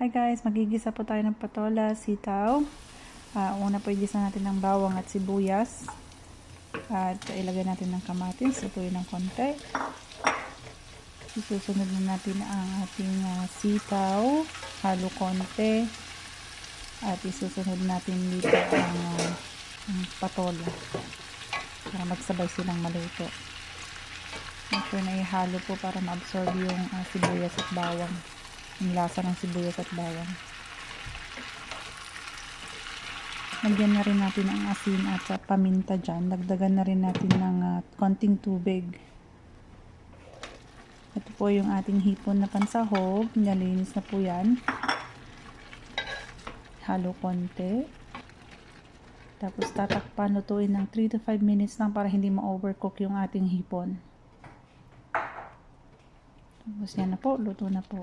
Hi guys, magigisa po tayo ng patola, sitaw. Una po igisa natin ng bawang at sibuyas. At ilagay natin ng kamatis, sutuin ng konti. Isusunod na natin ang ating sitaw, halo konti. At isusunod natin dito ang patola para magsabay silang maluto. Make sure na ihalo po para ma-absorb yung sibuyas at bawang. Yung lasa ng sibuyas at bawang. Lagyan na rin natin ang asin at paminta dyan. Dagdagan na rin natin ng konting tubig. Ito po yung ating hipon na pansahog. Nalinis na po yan. Halo konti. Tapos tatakpan, lutuin ng 3 to 5 minutes lang para hindi ma-overcook yung ating hipon. Tapos yan na po, luto na po.